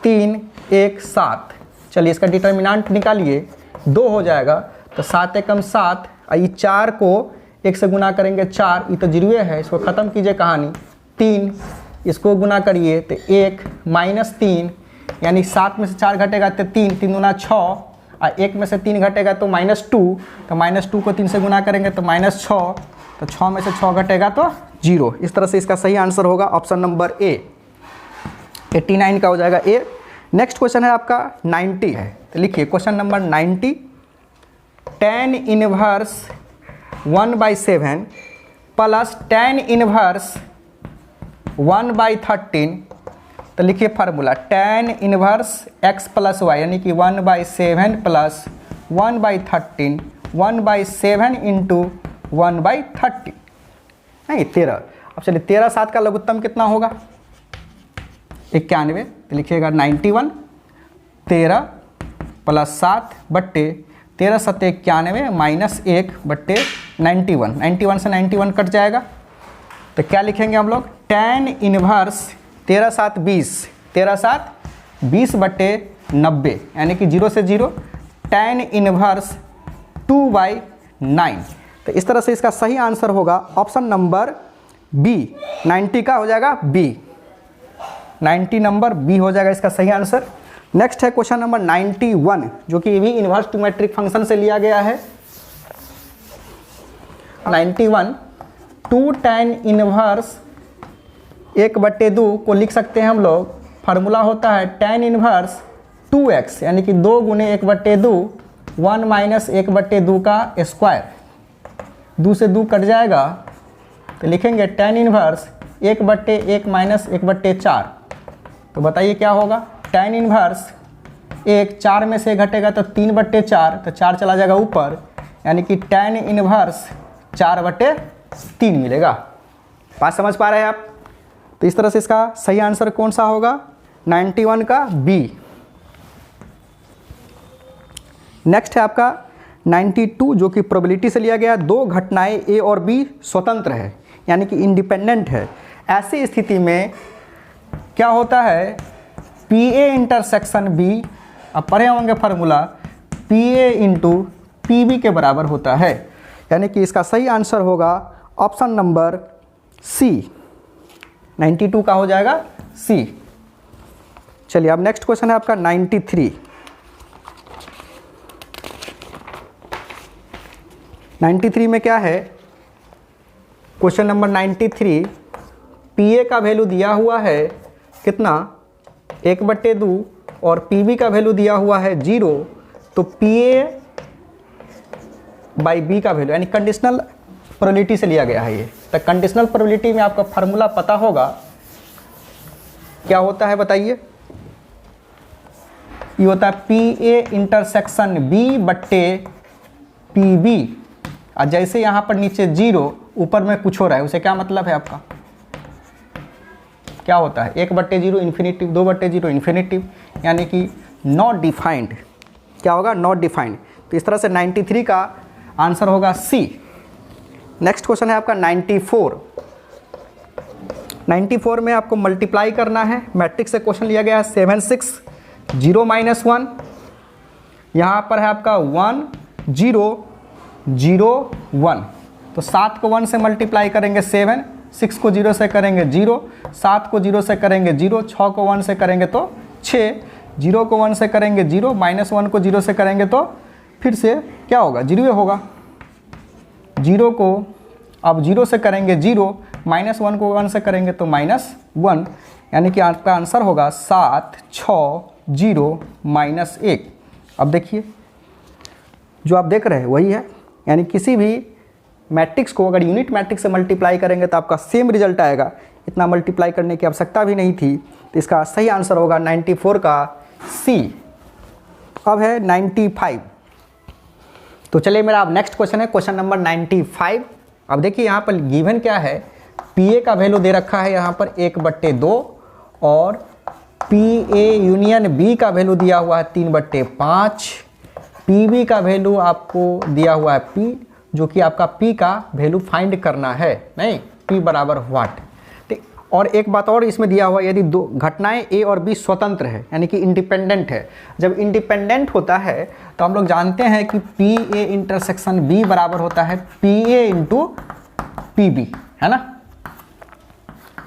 3 1 7। चलिए इसका डिटर्मिनेंट निकालिए, 2 हो जाएगा तो 7 एकम 7, ये 4 को 1 से गुना करेंगे 4, ये तो 0 है, इसको ख़त्म कीजिए कहानी। 3 इसको गुना करिए तो 1 माइनस 3, यानी 7 में से 4 घटेगा तो 3, 3 दूना 6, और 1 में से 3 घटेगा तो -2, तो -2 को 3 से गुना करेंगे तो -6, तो 6 में से 6 घटेगा तो 0। इस तरह से इसका सही आंसर होगा ऑप्शन नंबर ए, 89 का हो जाएगा ए। नेक्स्ट क्वेश्चन है आपका 90 है, तो लिखिए question number 90, tan inverse 1/7 plus tan inverse 1/13, तो लिखिए formula tan inverse x plus y, यानी कि 1/7 प्लस 1/13, 1/7 इंटू 1/13 नहीं 13। अब चलिए 13 7 का लघुत्तम कितना होगा 91, तो लिखिएगा 91, 13 प्लस 7 बट्टे 13 7 91 माइनस 1/91, 91 से 91 कट जाएगा, तो क्या लिखेंगे हम लोग tan इनवर्स 13 7 20, 13 7 20/90, यानी कि 0 से 0, tan इनवर्स 2/9। तो इस तरह से इसका सही आंसर होगा ऑप्शन नंबर बी, 90 का हो जाएगा बी, 90 नंबर बी हो जाएगा इसका सही आंसर। नेक्स्ट है क्वेश्चन नंबर 91, जो कि भी इन्वर्स ट्रिमेट्रिक फंक्शन से लिया गया है। 91 2 tan इनवर्स 1/2 को लिख सकते हैं हम लोग। फार्मूला होता है tan इनवर्स 2x, यानी कि 2 गुने 1/2 1 माइनस 1/2 का स्क्वायर। 2 से 2 कट जाएगा तो लिखेंगे tan इनवर्स 1/1 माइनस 1/4। तो बताइए क्या होगा। tan इनवर्स 1 4 में से घटेगा तो 3/4, तो 4 चला जाएगा ऊपर, यानी कि tan इनवर्स 4/3 मिलेगा। बात समझ पा रहे हैं आप। तो इस तरह से इसका सही आंसर कौन सा होगा, 91 का बी। नेक्स्ट है आपका 92, जो कि प्रोबेबिलिटी से लिया गया। 2 घटनाएं ए और बी स्वतंत्र है, यानी कि इंडिपेंडेंट है। ऐसी स्थिति में क्या होता है, पी ए इंटरसेक्शन बी, अब पढ़े होंगे formula, P A into P B के बराबर होता है, यानी कि इसका सही आंसर होगा ऑप्शन नंबर सी, 92 का हो जाएगा सी। चलिए अब नेक्स्ट क्वेश्चन है आपका 93। 93 में क्या है, क्वेश्चन नंबर 93, पी ए का वैल्यू दिया हुआ है कितना 1/2 और पी बी का वैल्यू दिया हुआ है 0, तो पी ए बाई बी का वैल्यू, यानी कंडीशनल प्रोबेबिलिटी से लिया गया है ये। तो कंडीशनल प्रोबेबिलिटी में आपका फार्मूला पता होगा, क्या होता है बताइए। ये होता है पी ए इंटरसेक्शन बी बट्टे पी बी, और जैसे यहाँ पर नीचे 0 ऊपर में कुछ हो रहा है, उसे क्या मतलब है आपका, क्या होता है 1/0 इन्फिनिटिव, 2/0 इन्फिनिटिव, यानी कि नॉट डिफाइंड। क्या होगा, नॉट डिफाइंड। तो इस तरह से 93 का आंसर होगा सी। नेक्स्ट क्वेश्चन है आपका 94। 94 में आपको मल्टीप्लाई करना है। मैट्रिक्स से क्वेश्चन लिया गया है 7 6 0 -1। यहाँ पर है आपका 1 0 0 1, तो 7 को 1 से मल्टीप्लाई करेंगे 7, 6 को 0 से करेंगे 0, 7 को 0 से करेंगे 0, 6 को 1 से करेंगे तो 6, 0 को 1 से करेंगे 0, -1 को 0 से करेंगे तो फिर से क्या होगा, 0 होगा। 0 को अब 0 से करेंगे 0, -1 को 1 से करेंगे तो -1, यानी कि आपका आंसर होगा 7 6 0 -1। अब देखिए जो आप देख रहे हैं वही है, यानी किसी भी मैट्रिक्स को अगर यूनिट मैट्रिक्स से मल्टीप्लाई करेंगे तो आपका सेम रिजल्ट आएगा। इतना मल्टीप्लाई करने की आवश्यकता भी नहीं थी। तो इसका सही आंसर होगा 94 का सी। अब है 95। तो चलिए मेरा अब नेक्स्ट क्वेश्चन है क्वेश्चन नंबर 95। अब देखिए यहाँ पर गिवन क्या है, पी ए का वैल्यू दे रखा है यहाँ पर 1/2 और पी ए यूनियन बी का वैल्यू दिया हुआ है 3/5। पी बी का वैल्यू आपको दिया हुआ है पी, जो कि आपका पी का वैल्यू फाइंड करना है, नहीं पी बराबर व्हाट। और एक बात और इसमें दिया हुआ है, यदि 2 घटनाएं ए और बी स्वतंत्र है, यानी कि इंडिपेंडेंट है। जब इंडिपेंडेंट होता है तो हम लोग जानते हैं कि पी ए इंटरसेक्शन बी बराबर होता है P A into P B, है ना।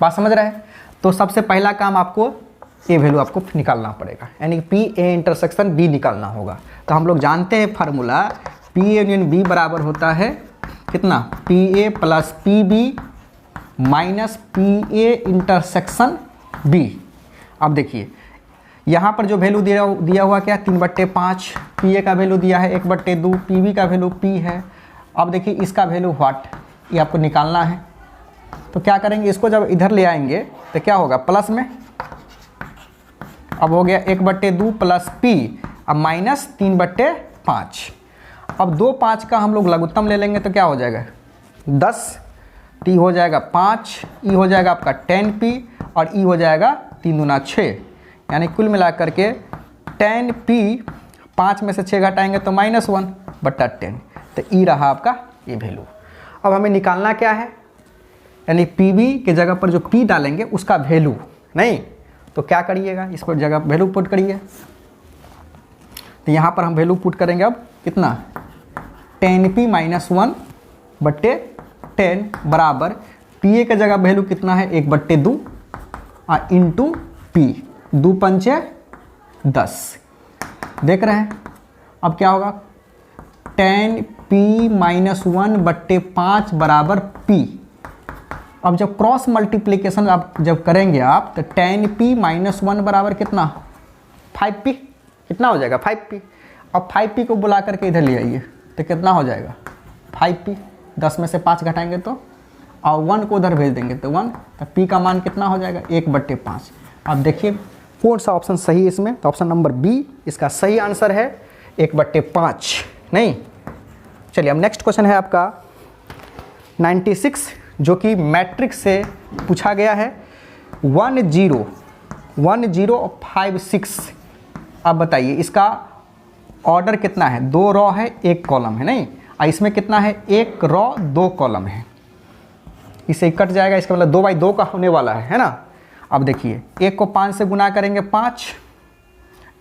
बात समझ रहे हैं। तो सबसे पहला काम आपको ए वैल्यू आपको निकालना पड़ेगा, यानी पी ए इंटरसेक्शन बी निकालना होगा। तो हम लोग जानते हैं formula P A union B बराबर होता है कितना, P A plus P B minus P A intersection B. अब देखिए यहाँ पर जो वैल्यू दिया हुआ क्या, 3/5, पी ए का वैल्यू दिया है 1/2, पी बी का वैल्यू पी है। अब देखिए इसका वैल्यू व्हाट, ये आपको निकालना है। तो क्या करेंगे, इसको जब इधर ले आएंगे तो क्या होगा, प्लस में अब हो गया 1/2 प्लस पी, अब माइनस 3/5। अब 2 5 का हम लोग लघुत्तम ले लेंगे तो क्या हो जाएगा 10, टी हो जाएगा 5, ई हो जाएगा आपका 10p और ई हो जाएगा 3 दूना 6, यानी कुल मिलाकर के 10p 5 में से 6 घटाएंगे तो -1/10, तो ई रहा आपका ये वैल्यू। अब हमें निकालना क्या है, यानी pb के जगह पर जो p डालेंगे उसका वैल्यू, नहीं तो क्या करिएगा, इस पर जगह वैल्यू पुट करिए। तो यहाँ पर हम वैल्यू पुट करेंगे अब कितना, 10p - 1/10 बराबर पी ए के जगह वैल्यू कितना है 1/2 इंटू पी, 2 पंचे 10। देख रहे हैं, अब क्या होगा, 10p-1/5 बराबर p। अब जब क्रॉस मल्टीप्लिकेशन आप जब करेंगे आप, तो 10p-1 बराबर कितना, 5p। कितना हो जाएगा, 5p। अब 5p को बुला करके इधर ले आइए, तो कितना हो जाएगा, 5p। 10 में से 5 घटाएंगे तो, और 1 को उधर भेज देंगे तो 1, तो p का मान कितना हो जाएगा, 1/5। अब देखिए कौन सा ऑप्शन सही है इसमें, तो ऑप्शन नंबर बी इसका सही आंसर है, 1/5। नहीं, चलिए अब नेक्स्ट क्वेश्चन है आपका 96, जो कि मैट्रिक्स से पूछा गया है। 1 0 5 6। अब बताइए इसका ऑर्डर कितना है, 2 रॉ है 1 कॉलम है, नहीं, और इसमें कितना है, 1 रॉ 2 कॉलम है। इसे कट जाएगा, इसका मतलब 2/2 का होने वाला है ना। अब देखिए 1 को 5 से गुना करेंगे 5,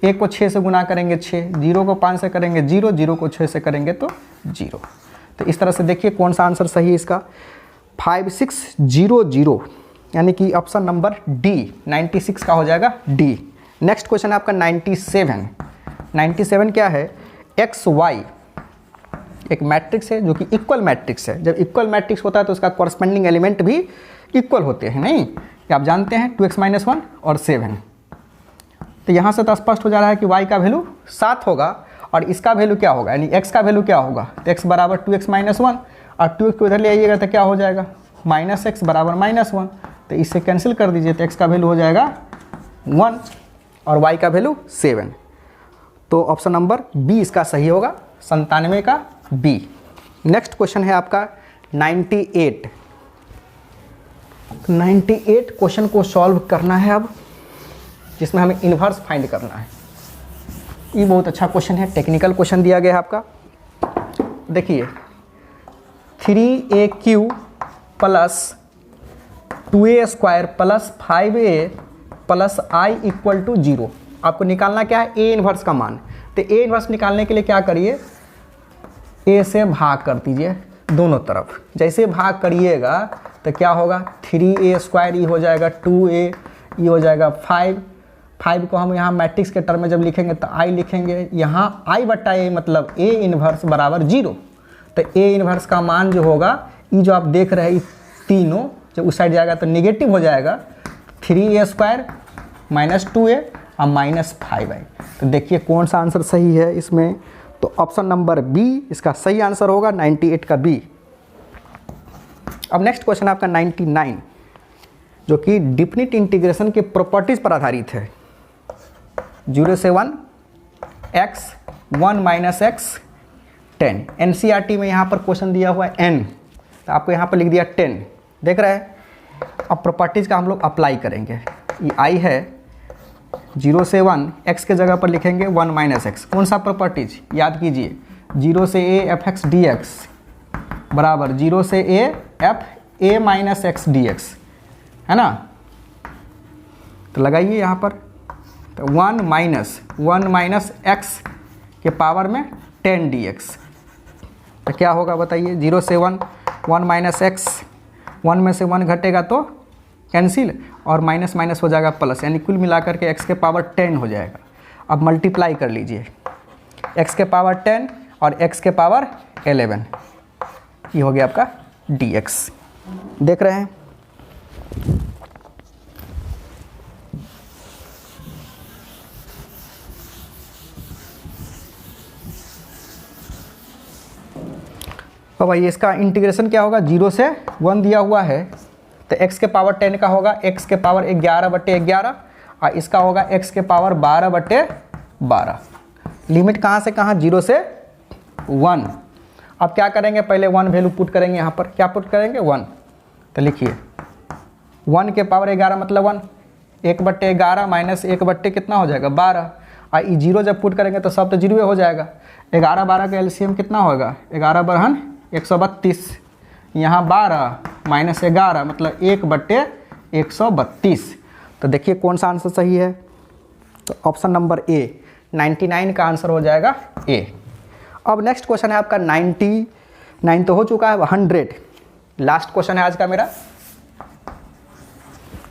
1 को 6 से गुना करेंगे 6, 0 को 5 से करेंगे 0, 0 को 6 से करेंगे तो 0। तो इस तरह से देखिए कौन सा आंसर सही है इसका, 5600, यानी कि ऑप्शन नंबर डी 96 का हो जाएगा डी। नेक्स्ट क्वेश्चन है आपका 97। 97 क्या है, एक्स वाई एक मैट्रिक्स है जो कि इक्वल मैट्रिक्स है। जब इक्वल मैट्रिक्स होता है तो उसका कॉरस्पेंडिंग एलिमेंट भी इक्वल होते हैं, नहीं, कि आप जानते हैं 2x - 1 और 7। तो यहाँ से तो स्पष्ट हो जा रहा है कि y का वैल्यू 7 होगा और इसका वैल्यू क्या होगा, यानी x का वैल्यू क्या होगा, तो x बराबर 2x - 1, और 2x को इधर ले आइएगा तो क्या हो जाएगा, -x बराबर -1। तो इससे कैंसिल कर दीजिए, तो x का वैल्यू हो जाएगा 1 और y का वैल्यू 7। तो ऑप्शन नंबर बी इसका सही होगा, 97 का बी। नेक्स्ट क्वेश्चन है आपका 98। 98 क्वेश्चन को सॉल्व करना है अब, जिसमें हमें इन्वर्स फाइंड करना है। ये बहुत अच्छा क्वेश्चन है, टेक्निकल क्वेश्चन दिया गया है आपका। देखिए 3aq + 2a² + 5a + i = 0। आपको निकालना क्या है, ए इन्वर्स का मान। तो ए इन्वर्स निकालने के लिए क्या करिए, ए से भाग कर दीजिए दोनों तरफ। जैसे भाग करिएगा तो क्या होगा, 3a² ये हो जाएगा 2a, ये हो जाएगा 5 को हम यहाँ मैट्रिक्स के टर्म में जब लिखेंगे तो i लिखेंगे, यहाँ i/a मतलब a इन्वर्स बराबर 0। तो a इन्वर्स का मान जो होगा, ये जो आप देख रहे हैं तीनों जब उस साइड जाएगा तो निगेटिव हो जाएगा, 3a² - 2a और -5i। तो देखिए कौन सा आंसर सही है इसमें, तो ऑप्शन नंबर बी इसका सही आंसर होगा, 98 का बी। अब नेक्स्ट क्वेश्चन आपका 99, जो कि डिफिनिट इंटीग्रेशन के प्रॉपर्टीज पर आधारित है। 0 से 1 x 1 - x 10। NCERT में यहाँ पर क्वेश्चन दिया हुआ है n, तो आपको यहाँ पर लिख दिया 10। देख रहे हैं, अब प्रॉपर्टीज़ का हम लोग अप्लाई करेंगे। ये i है, 0 से 1 x के जगह पर लिखेंगे 1 - x। कौन सा प्रॉपर्टीज, याद कीजिए, 0 से a f(x) dx बराबर 0 से a f a - x dx, है ना। तो लगाइए यहाँ पर, तो 1 - x के पावर में 10 dx। तो क्या होगा बताइए, 0 से 1 x, 1 में से 1 घटेगा तो कैंसिल, और माइनस माइनस हो जाएगा प्लस, यानी कुल मिलाकर के x के पावर 10 हो जाएगा। अब मल्टीप्लाई कर लीजिए, x के पावर 10 और x के पावर 11, ये हो गया आपका dx। देख रहे हैं, अब भाई इसका इंटीग्रेशन क्या होगा, 0 से 1 दिया हुआ है तो x के पावर 10 का होगा x के पावर 11/11 और इसका होगा x के पावर 12/12। लिमिट कहाँ से कहाँ, 0 से 1। अब क्या करेंगे, पहले 1 वैल्यू पुट करेंगे, यहाँ पर क्या पुट करेंगे 1। तो लिखिए 1 के पावर 11 मतलब 1, 1/11 माइनस 1/ कितना हो जाएगा 12, और ये 0 जब पुट करेंगे तो सब तो 0 हो जाएगा। 11 12 का एलसीएम कितना होगा, 11 बरहन 132, यहाँ 12 माइनस 11 मतलब 1/132। तो देखिए कौन सा आंसर सही है, तो ऑप्शन नंबर ए 99 का आंसर हो जाएगा ए। अब नेक्स्ट क्वेश्चन है आपका 99 तो हो चुका है, 100 लास्ट क्वेश्चन है आज का मेरा,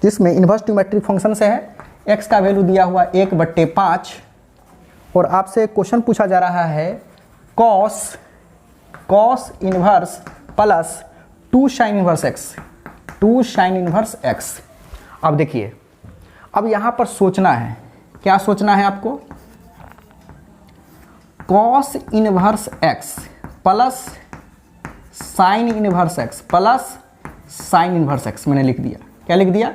जिसमें इन्वर्स ट्रिमेट्रिक फंक्शन से है। x का वैल्यू दिया हुआ 1/5 और आपसे एक क्वेश्चन पूछा जा रहा है cos inverse plus 2 sin inverse x। अब देखिए, अब यहाँ पर सोचना है, क्या सोचना है आपको? cos inverse x plus sine inverse x plus sine inverse x मैंने लिख दिया। क्या लिख दिया?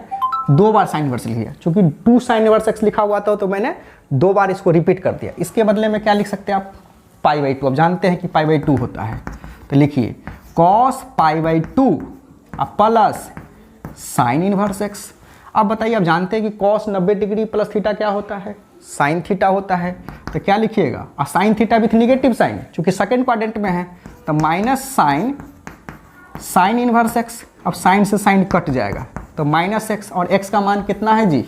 2 बार साइन इनवर्स लिख दिया। चूंकि 2 साइन इनवर्स x लिखा हुआ था तो मैंने 2 बार इसको रिपीट कर दिया। इसके बदले में क्या लिख सकते हैं आप? π/2। अब जानते हैं कि π/2 होता है, तो लिखिए cos π/2 plus sine inverse x। अब बताइए, आप जानते हैं कि cos 90 डिग्री प्लस थीटा क्या होता है? साइन थीटा होता है। तो क्या लिखिएगा? और sine theta with negative sine, चूंकि सेकंड क्वाड्रेंट में है, तो माइनस साइन इनवर्स x। अब साइन से साइन कट जाएगा तो -x, और x का मान कितना है जी?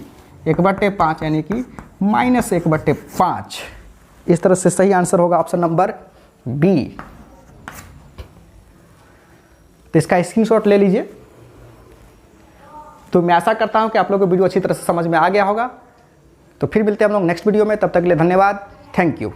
1/5, यानी कि -1/5। इस तरह से सही आंसर होगा ऑप्शन नंबर बी। तो इसका स्क्रीनशॉट ले लीजिए। तो मैं आशा करता हूं कि आप लोगों को वीडियो अच्छी तरह से समझ में आ गया होगा। तो फिर मिलते हैं हम लोग नेक्स्ट वीडियो में, तब तक के लिए धन्यवाद, थैंक यू।